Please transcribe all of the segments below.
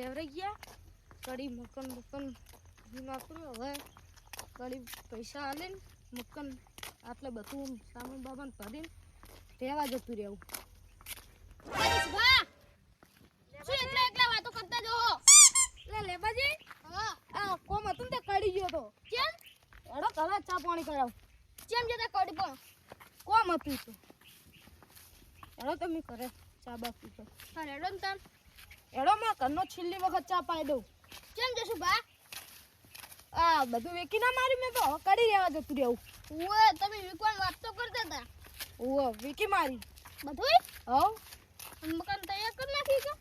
લેવરાઈ ગયા કડી મકન નાખું હવે કડી પૈસા આલે ને મકન આટલે બધું સામાન બાબાને ભરીને રહેવા જતું રહેવું. એકલા વાતો કરતા જો લે લેબાજી આ કોમ હતું ને તે કડી ગયો તો કેમ એડો કલા ચા પાણી કરાવ કેમ જતા કડી પણ કોમ હતું તો એડો તમે કરે ચા બાકી તો હા રેડો ને તાર એડો માં ઘરનો છેલ્લી વખત ચા પાઈ દઉં. કેમ જશું બા આ બધું વેકી ના મારી મેં તો કડી રહેવા જતું રહેવું. ઓએ તમે વિકવાન વાત તો કરતા હતા ઓહ વેકી મારી બધુંય હવ મકાન તૈયાર કરી નાખી કે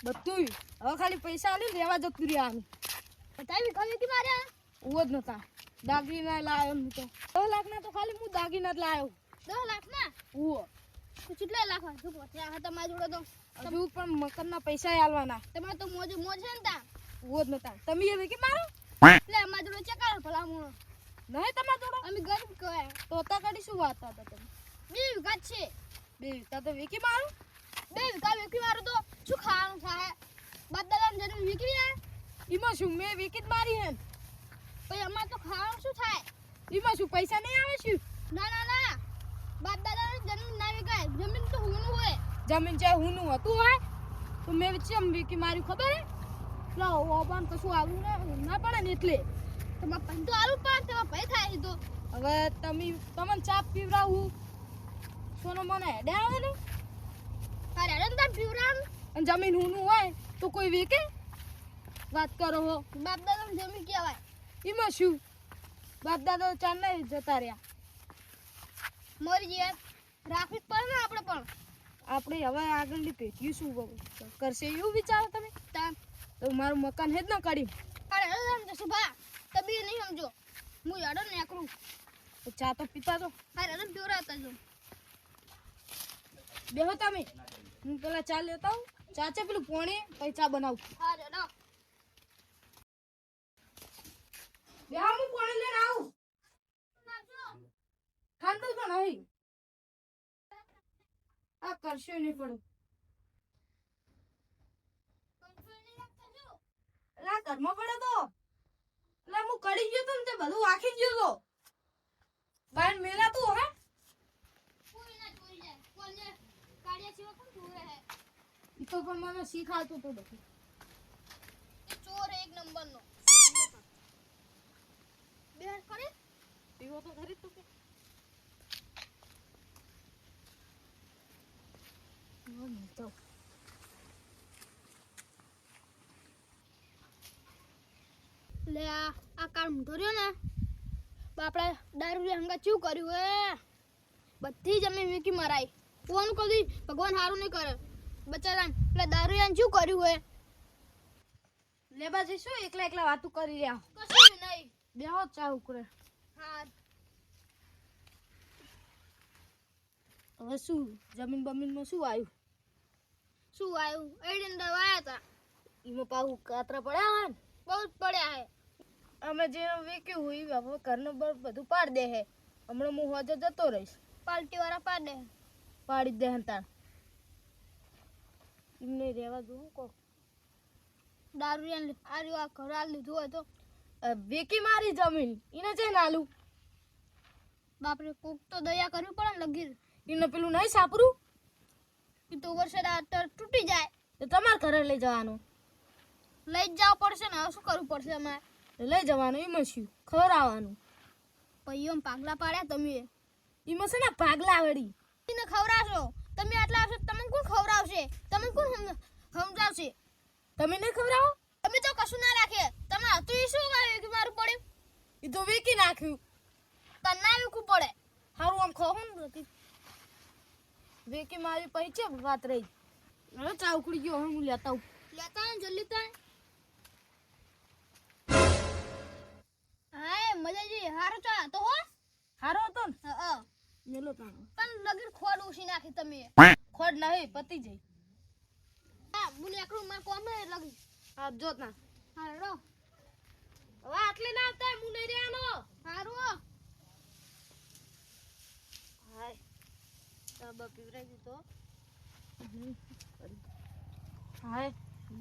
બધું હવે ખાલી પૈસા આલી રહેવા જતું રહ્યા અમે બતાવી વિકવાન કે માર્યા ઓહ જ નતા દાગીના લાવ્યો હું તો 10 લાખના તો ખાલી હું દાગીના જ લાવ્યો. 10 લાખ ના ઓહ તું કેટલા લાખ વાળું પહોંચ્યા હતા મારા જોડે તો હજુ પણ મકનના પૈસા આલવાના. તમારે તો મોજ છે ને તા ઓહ જ નતા તમે એ વેકી મારો એટલે અમારા જોડે ચકાળ ભલા મૂળો નહીં તમારા જોડો અમે ગરીબ કહેવાય તોતા કાઢી શું વાત હતા તમે 2 વીઘા છે 2 વીઘા તો વેકી મારો 2 વીઘા વેકી મારું તો શું ખાવાનું થાય બાદ દાદાને જમીન વેકી જાય એમાં શું મેં વેકી જ મારી હે પછી અમારે તો ખાવાનું શું થાય એમાં શું પૈસા નહીં આવે શું ના ના ના બાપ દાદાની જમીન ના વેચાય જમીન તો હુંનું હોય જમીન ચાહે હુંનું હતું હોય તો મેં ચમ વેકી માર્યું ખબર હે લો ઓબાન કશું આવું ના પડે ને એટલે તમારે પૈ તો આલું પણ તમારે ભય થાય તો હવે તમને ચા પીવરાવું સોનો મને હેડે આવે ને અરે અરે તાર પીવરાન અને જમીન હુંનું હોય તો કોઈ વેકે વાત કરો હો બાપ દાદાની જમીન કહેવાય એમાં શું બાપ દાદા ચાર નહીં જતા રહ્યા મરી જાય રાખવી જ પડે ને આપણે પણ આપણે હવે આગળની પેઢી શું કરશે એવું વિચારો તમે તાન તો મારું મકાન હે જ ન કાઢી અરે અરે જશું ભા તમે નહીં સમજો હું યાડો ને એકલું તો ચા તો પીતા તો અરે અરે પીવરાતા જો બેહો તમે હું પેલા ચા લેતા આવું ચા છે પેલું પોણી પછી ચા બનાવું. અરે અરે બેહો હું પોણી લઈને આવું ઠંડુ તો નહીં આ કરશો નહીં પડું એટલે ઘરમાં પડે તો એટલે હું કડી ગયો તો ને તે બધું વાખી ગયો તો બાર મેલા તું હે કોઈ ના ચોરી જાય કોને કાઢ્યા સિવાય કોણ ચોરે હે ઈ તો પણ મને શીખાતું તો બધું એ ચોર એક નંબરનો બે કરે પીવો તો ખરી તું કે તો લે આ કાર મૂઠો રહ્યો ને આપણે દારૂ લે હંગા શું કર્યું હે બધી જમીન વીકી મરાઈ કોણ કદી ભગવાન હારું નહીં કરે બચારા એટલે દારૂ યાન શું કર્યું હે લેબાજી શું એકલા એકલા વાતું કરી રહ્યા કશું નહીં બેહો ચા ઉકળે હા હવે શું જમીન બમીનમાં શું આવ્યું શું આવ્યું એડીને દવાયા હતા એમાં પાછું કાતરા પડ્યા હોય ને બહુ જ પડ્યા હે અમે જે વેક્યું હોય હવે ઘરનું બધું પાડી દે હે હમણાં હું હોજે જતો રહીશ પાલટી વાળા પાડે પાડી દે હંતાણ એમને રહેવા દઉં કો દારૂ યાન આ ઘર આ લીધું હોય તો વેકી મારી જમીન એને છે નાલું બાપરે કોક તો દયા કરવી પડે ને લગીર એને પેલું નહીં સાપરું એ તો વરસાદ આ તૂટી જાય તો તમારે ઘરે લઈ જવાનું લઈ જ જવું પડશે ને હવે શું કરવું પડશે અમારે લઈ જવાનું એમાં શું ખવડાવવાનું પછી એમ પાગલા પાડ્યા તમે એમાં છે ને ભાગલા વળી એને ખવડાવશો તમે આટલા આવશો તમને કોણ ખવડાવશે તમને કોણ સમજાવશે તમે નહીં ખવડાવો તમે તો કશું ના રાખે તમે હતું એ શું કે મારું પડ્યું એ તો વેકી નાખ્યું તને ના વીખવું પડે સારું આમ ખવું નથી વેકી મારી પછી વાત રહી હવે ચા ઉકળી ગયો હવે હું લેતા આવું લેતા ને જલ્દી તા હાય મજાજી હારો ચા તો હો સારો હતો ને હા મેલો તાણ પણ લગીર ખોડ ઉછી નાખી તમે ખોડ નહીં પતી જઈ હા બોલે એકલું માં કોમ હે લગી હા જોત ના હા રો હવે આટલે ના આવતા હું નહીં રહેવાનો હારું હાય ચા બા પીવરાઈ દીધો હાય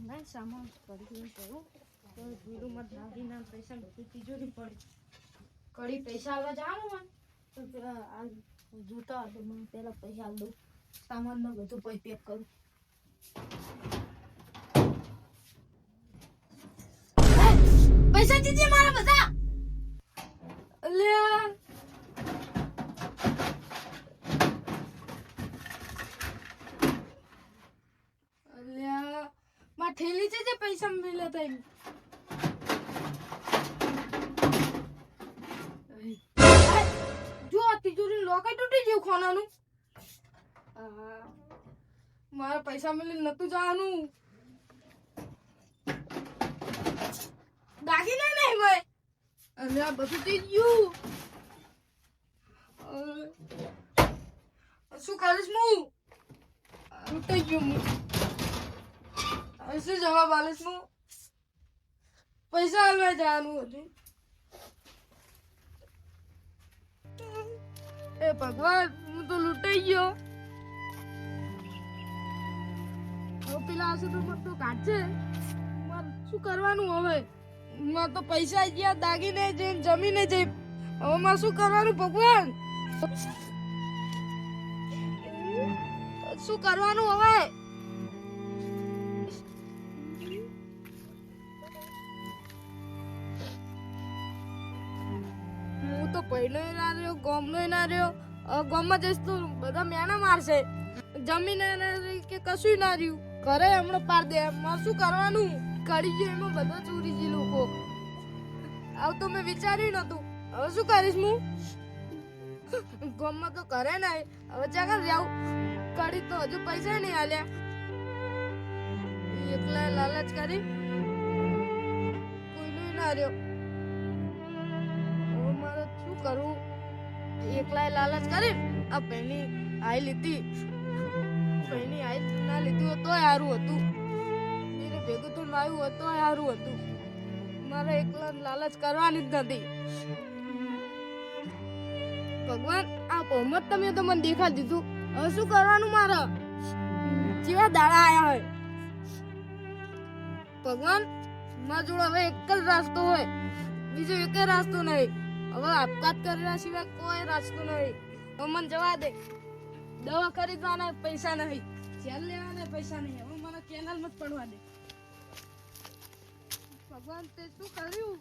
ના સામાન પડી ગયું તો બીડુમાં દાગીના પૈસા બધું તિજોરી પડી કડી પૈસા આવવા જવાનું હોય તો પેલા આ જોતા તો મને પેલા પૈસા આલ દઉં સામાનમાં બધું પછી પેક કરું પૈસા દીજે મારા બધા અલ્યા અલ્યા માં ઠેલી છે જે પૈસા મળ્યા તા એમ જો આ તિજોરી લોકા તૂટી ગયું ખાનાનું મારા પૈસા મળે નતું જવાનું દાગીના નહીં ભાઈ અને આ બધું થઈ ગયું શું કરીશ હું તૂટી ગયું હું હવે શું જવાબ આલીશ હું પૈસા હાલવા જવાનું હતું એ ભગવાન હું તો લૂંટાઈ ગયો પેલા હશે તો મને તો કાઢશે મારે શું કરવાનું હવે મારે તો પૈસા ગયા દાગીને જઈને જમીને જઈ હવે મારે શું કરવાનું ભગવાન શું કરવાનું હવે હું તો પહેલો ના રહ્યો ગોમનો ના રહ્યો ગામમાં જઈશ તો બધા મેણા મારશે જમીને કે કશું ના રહ્યું ઘરે હમણાં પાર દે મારે શું કરવાનું કરી ગયું એમાં બધા ચોરી ગઈ લોકો આવું તો મેં વિચાર્યું નતું હવે શું કરીશ હું ગામમાં તો કરે નહીં હવે ચાકર જાઉં કડી તો હજુ પૈસા નહીં આલ્યા એકલા લાલચ કરી કોઈનું ના રહ્યો હવે મારે શું કરવું એકલા લાલચ કરી આ પહેલી આઈ લીધી પહેલી આઈ ના લીધું હોત તોય સારું હતું એને ભેગું તો લાવ્યું હોત તોય સારું હતું મારે એકલા લાલચ કરવાની જ નથી ભગવાન આ બહુમત તમે તો મને દેખાડી દીધું હવે શું કરવાનું મારે જેવા દાડા આયા હોય ભગવાન મારા જોડે હવે એક જ રાસ્તો હોય બીજો એક રાસ્તો નહીં હવે આપઘાત કર્યા સિવાય કોઈ રાસ્તો નહીં હવે મને જવા દે દવા ખરીદવાના પૈસા નહીં જેલ લેવાના પૈસા નહીં હવે મને કેનાલમાં જ પડવા દે ભગવાન તે શું કર્યું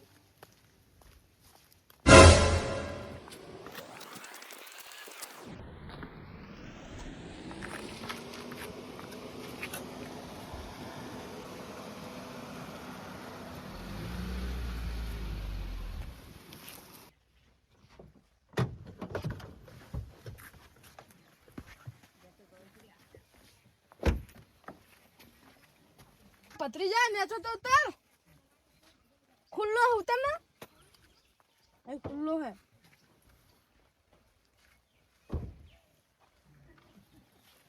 पथरी जा नेचो तो उतर खुल्लो है उतर ना ए खुल्लो है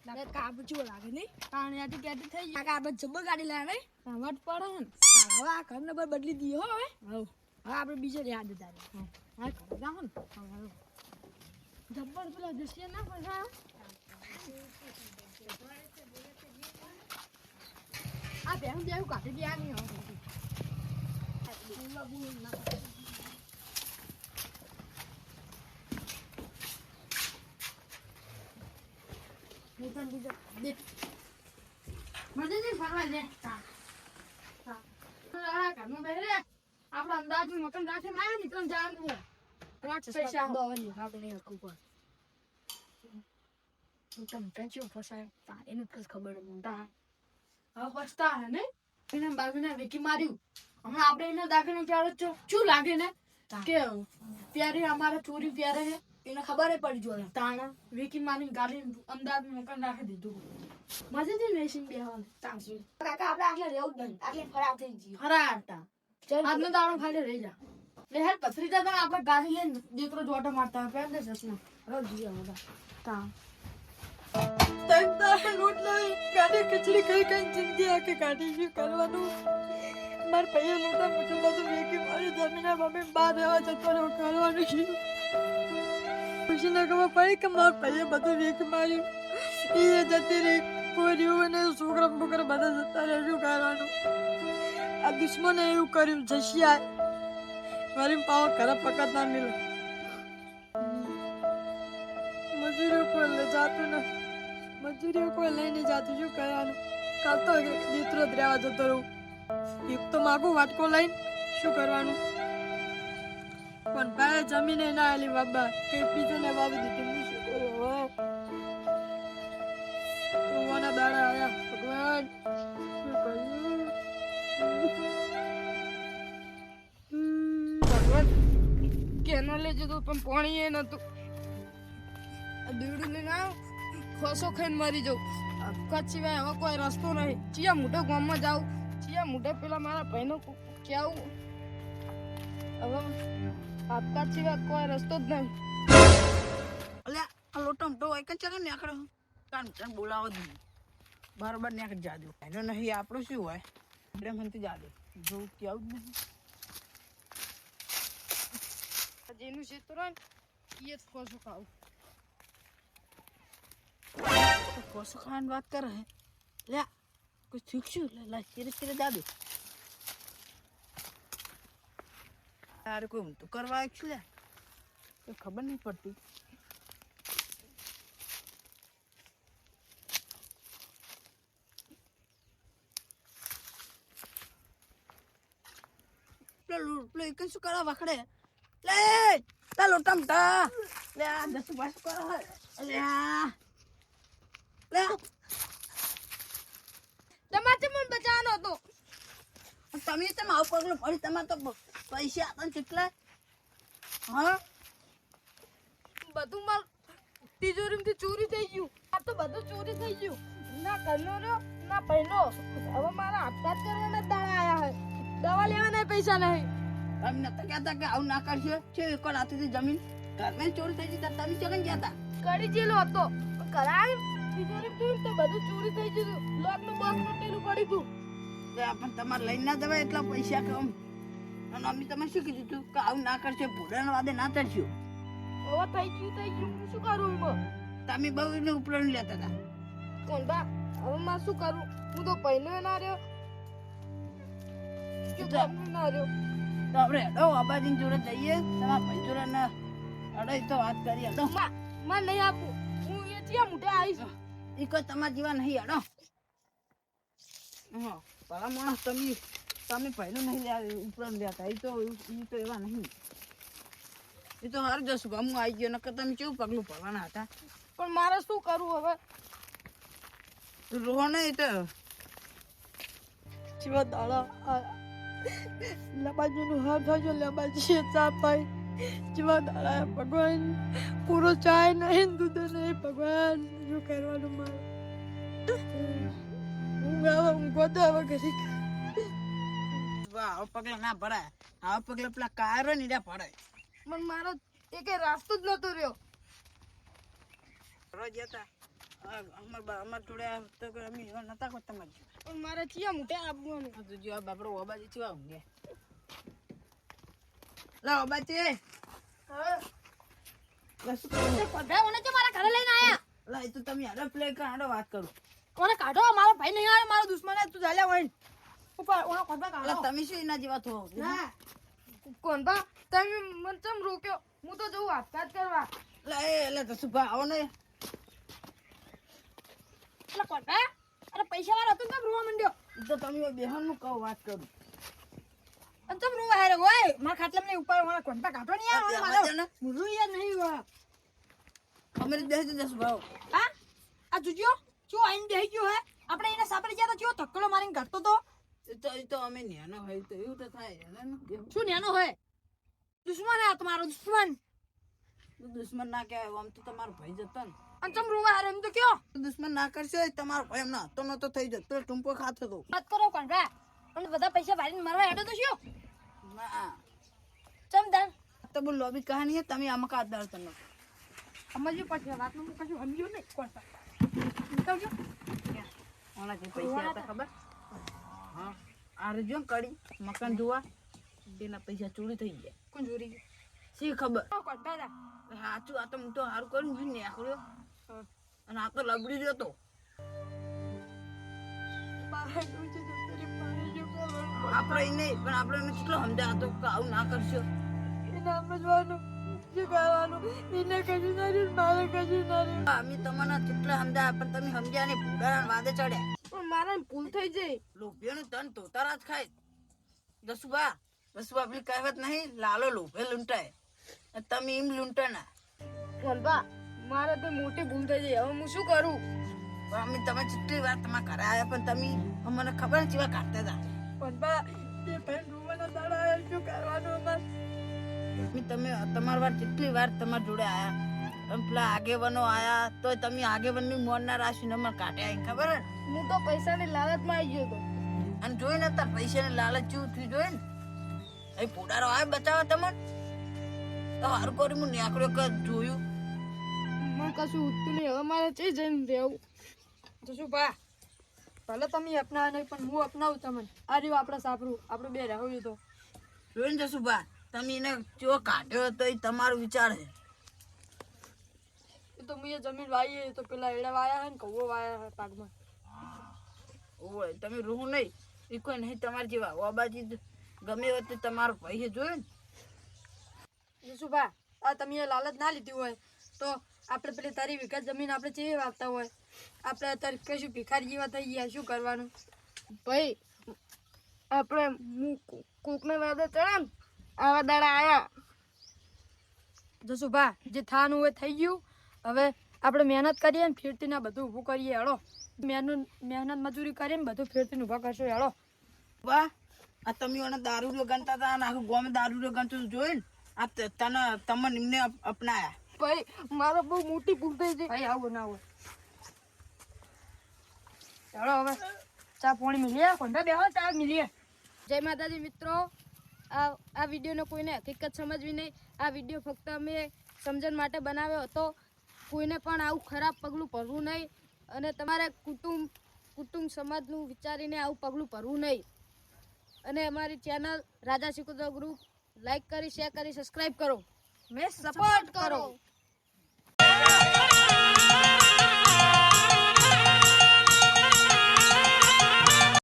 લાગે કાબુ ચો લાગે નહીં પાણીયાથી કેટી થઈ ગયા કાબુ જબ્બર ગાડી લાવે રમત પડે ને હવે આ ઘર નંબર બદલી દીયો હો હવે હવે આપણે બીજે યાદ દાદા હા ઘર જાવ ને હવે જબ્બર પેલા દૃશ્ય ના પૈસા આ બેન જેવું કાઢી દે નહીં હવે આપડે અંદાજ મકાન રાખે ના નીકળ જવાનું પૈસા આપણે ખબર ખબર હવે પછતા હે ને એને બાગને વેકી માર્યું હમણાં આપણે એને દાખલે ચાલો શું લાગે ને કે પ્યારે અમારા ચોરી પ્યારે હે એને ખબર પડી જોઈએ તાણા વેકી મારી ગાડી અમદાવાદ મકાન રાખી દીધું મજેથી મેશિન બેહવાનું ચાલશે કાકા આપણે આટલે રહેવું જ નહીં આટલે ફરાર થઈ ગયું ફરાર હતા આજનો દાડો ખાલી રહી જા લે હેર પથરીતા તો આપણે ગાડી લઈને દીકરો જોટો મારતા હોય પહેલે જસના હવે જીએ બધા તા તંતા લૂટ લઈ ગાડી કચડી કઈ કઈ જિંદગી આકે કાઢી શું કરવાનું માર પૈયા લૂટા બધું બધું વેકી મારી જમીના મમ્મી બહાર રહેવા જતો રહ્યો કરવાનું શું ખુશી ના ખબર પડી કે માર પૈયા બધું વેકી માર્યું એ જતી રહી કોઈ રહ્યું ને છોકરા બોકરા બધા જતા રહે શું કરવાનું આ દુશ્મને એવું કર્યું જશિયા મારી પાવ ઘરે પકડ ના મિલે મજૂરીઓ કોઈ લઈ જાતું ને મજૂરીઓ કોઈ લઈ નહીં જાતું શું કરવાનું કાલ તો દીકરો જ રહેવા જતો રહું એક તો માગું વાટકો લઈને શું કરવાનું પણ ભાઈ જમીને ના આલી બાબા કઈ બીજાને વાવી દીધી હું શું કરું હવે રોવાના દાડા આયા ભગવાન શું કર્યું ભગવાન કેનો લઈ જતો પણ પાણી એ નતું આ દીવડું લઈને આવ ખોસો ખાઈને મરી જાઉં આપકા સિવાય હવે કોઈ રસ્તો નહીં ચિયા મોટા ગામમાં જાઉં ચિયા મોટા પેલા મારા ભાઈનો કેવું હવે આપકા સિવાય કોઈ રસ્તો જ નહીં અલ્યા આ લોટો મોટો હોય કે ચાલે નીકળો કાન ચાલ બોલાવો જ નહીં બરાબર નીકળી જાજો એનો નહીં આપણું શું હોય આપણે મનથી જાજો જો કેવું જ નહીં જેનું ક્ષેત્ર હોય ને એ જ ખોસો ખાવું ખોસો ખાવાની વાત કરે હે લે કોઈ શીખશું લે ચીરે ચીરે જાદુ યાર કોઈ હું તો કરવા આવ્યું છું લે કોઈ ખબર નહીં પડતી પેલો એક શું કરવા વખડે લે તા લોટા મટા લે આ 10 પાસ કરો લે લે તમારે મને બચાવવાનો હતો તમે તો માવ પગલું ફરી તમારે તો પૈસા આપણ કેટલા હા બધું માર તિજોરીમાંથી ચોરી થઈ ગયું આ તો બધું ચોરી થઈ ગયું ના ઘરનો રહ્યો ના પહેલો હવે મારા આપઘાત કરવાના દાડા આયા હે દવા લેવાના પૈસા નહીં તમે નતા કહેતા કે આવું ના કરશો છે એક વાર આથી જમીન ઘરમાં ચોરી થઈ ગઈ તમે ચકન ગયા હતા કરી જેલો હતો કરાય તિજોરી તો બધું ચોરી થઈ ગયું લોકનું બોક્સ તૂટેલું પડી ગયું તે આપણ તમારે લઈને ના જવાય એટલા પૈસા કમ અને અમે તમે શું કીધું તું કે આવું ના કરશે ભૂડાના વાદે ના તરશો હવે થઈ ગયું હું શું કરું એમાં તમે બહુ એને ઉપલન લેતા હતા કોણ બા હવે માં શું કરું હું તો પહેલો ના રહ્યો ના રહ્યો તો આપણે હેડો આબાજીની જોડે જઈએ તમારા પંચોરાના અડે તો વાત કરીએ તો માં નહીં આપું હું એ ત્યાં મોટા આવીશ એ કોઈ તમારા જેવા નહીં હેડો હા ભલા માણસ તમે પહેલું નહીં ઉપલન લેતા એ તો એવા નહીં એ તો હાર જશું હું આવી ગયો નકર તમે કેવું પગલું ભરવાના હતા પણ મારે શું કરવું હવે રોહો નહીં તો જીવા દાડા લબાજીનું હાર થયો લબાજી ચા પાઈ જીવા દાડા ભગવાન પૂરો ચાય નહીં દૂધ નહીં ભગવાન શું કરવાનું મારે હું ગોતો હવે ઘરી આવા પગલા ના ભરાય આવા પગલા પેલા કાયરો ની પડાય પણ મારો એક રાસ્તો જ નતો રહ્યો રોજ હતા અમાર જોડે તો અમે નતા કરતા તમારે પણ મારે ચિયા મોટે આપવાનું તો જો બાપરો ઓબાજી ચિવા ઊંઘે લા ઓબાજી હા લસુ પડા ઓને કે મારા ઘરે લઈને આયા લા એ તો તમે આડો પ્લે કાઢો વાત કરું કોને કાઢો મારો ભાઈ નહીં આવે મારો દુશ્મન તું ચાલ્યા હોય ઉપર ઓનો કોડબા કાઢો તમે શું એના જેવા થો ના કોણ બા તમે મન ચમ રોક્યો હું તો જઉં આપઘાત કરવા લે તો સુભા આવો ને લે કોડબા અરે પૈસા વાળો તો કેમ રોવા માંડ્યો તો તમે બેહન નું કહો વાત કરું અને તમ રોવા હારે હોય મારા ખાટલા ને ઉપર મારા કોડબા કાઢો ને યાર મારો મુરુ યાર નહીં વા અમારી દેહ દે સુભા હા આ જોજો જો આઈને બેહી ગયો હે આપણે એને સાપડી ગયા તો જો ધક્કડો મારીને કાઢતો તો એ તો અમે ન્યાનો હોય તો એવું તો થાય શું ન્યાનો હોય દુશ્મન હે તમારો દુશ્મન ના કહેવાય આમ તો તમારો ભાઈ જતો ને અને તમ રોવા હારે એમ તો કયો દુશ્મન ના કરશે તમારો ભાઈ એમ ના તો નતો થઈ જતો ટુંપો ખાતો તો વાત કરો કંડા અને બધા પૈસા વારીને મારવા હેડો તો શું ના ચમદાન તો બોલ લોબી કહાની હે તમે આમાં કા દર તને સમજ્યું પડશે વાતનું હું કશું સમજ્યું નહીં કોણતા સમજો ઓના જે પૈસા હતા ખબર હા આ જો કડી મકાન જોવા તેના પૈસા ચોરી થઈ ગયા કોણ ચોરી ગયું સી ખબર કોણતા હાચું આ તો હું તો હારું કર્યું ને આખરો અને આ તો લબડી રહ્યો તો મારા ડોશી જતી રહી, મારે શું કરવાનું? આપણે એને પણ આપણે એને કેટલો સમજાવતો કે આવું ના કરશો. એને સમજવાનું, શું કરવાનું? એને કશું ના રહ્યું, મારે કશું ના રહ્યું. અમે તમને કેટલા સમજાવ્યા પણ તમે સમજ્યા નહીં. ભૂડાના વાદે ચડ્યા. પણ મારા ભૂલ થઈ જાય. લોભીઓનું તન તોતારા જ ખાય. જસુબા પેલી કહેવત નહીં, લાલો લોભે લૂંટાય. અને તમે એમ લૂંટો ના. વનભા, મારે તો મોટી ભૂલ થઈ જાય. હવે હું શું કરું? પણ અમે તમે જેટલી વાર તમારા ઘરે આવ્યા પણ તમે અમને ખબર નથી કેવા કાઢતા હતા. વનભા, એ ભાઈ ડૂબાના દાડા આવ્યા, શું કરવાનું અમારે? તમે તમારી વાર જેટલી વાર તમારા જોડે આયા અને પેલા આગેવાનો આયા તો તમે આગેવનની મોન ના રાશિને અમારે કાઢ્યા એમ ખબર હે ને? હું તો પૈસાની લાલચમાં આવી ગયો હતો. અને જોઈ ને તાર પૈસાની લાલચ જેવું થયું જોઈ ને એ પોડારો આવે બચાવવા તમને તો હારું કરી હું નેકળ્યો કે જોયું. મને કશું ઉઠતું નહીં. હવે મારે ચઈ જઈને રહેવું. તો શું ભા, ભલે તમે અપનાવે નહીં પણ હું અપનાવું તમને. આ રહ્યું આપણે સાપરું, આપણે બે રહેવું તો. જોઈ ને જશું બા તમે એને જો કાઢ્યો તો એ તમારો વિચાર છે. એ તો મેં જમીન વાવી તો પેલા એડા વાયા હે ને કૌવો વાયા હે પાકમાં. ઓય તમે રૂ નહીં એ કોઈ નહીં તમારે જેવા ઓબાજી ગમે હોય તો તમારો ભાઈ છે જોયું ને. શું ભા, આ તમે એ લાલચ ના લીધી હોય તો આપણે પેલી તારી વીઘા જમીન આપણે ચેવી વાવતા હોય. આપણે અત્યારે કશું ભિખારી જેવા થઈ ગયા, શું કરવાનું? ભાઈ આપણે કોકને વાદે ચડે ને આવા દાડા આયા. જશું ભા, જે થવાનું હોય થઈ ગયું. હવે આપણે મહેનત કરીએ ને ફેરથી ના બધું ઊભું કરીએ. હેડો મહેનત મજૂરી કરીએ ને બધું ફેરથી ઊભા કરશો. હેડો બા આ તમે એને દારૂ ગણતા હતા અને આખું ગામ દારૂ ગણતું જોયું ને આ તમને એમને અપનાયા. ભાઈ મારે બહુ મોટી ભૂલ થઈ છે. ભાઈ આવું ના હોય. ચાલો હવે ચા પાણી મિલીએ, કોંડા બેહો ચા મિલીએ. જય માતાજી મિત્રો, આ વિડીયોને કોઈને હકીકત સમજવી નહીં. આ વિડીયો ફક્ત અમે સમજણ માટે બનાવ્યો હતો. કોઈને પણ આવું ખરાબ પગલું ભરવું નહીં અને તમારે કુટુંબ સમાજનું વિચારીને આવું પગલું ભરવું નહીં. અને અમારી ચેનલ રાજા સિકોતર ગ્રુપ લાઈક કરી, શેર કરી, સબસ્ક્રાઈબ કરો. મેં સપોર્ટ કરો.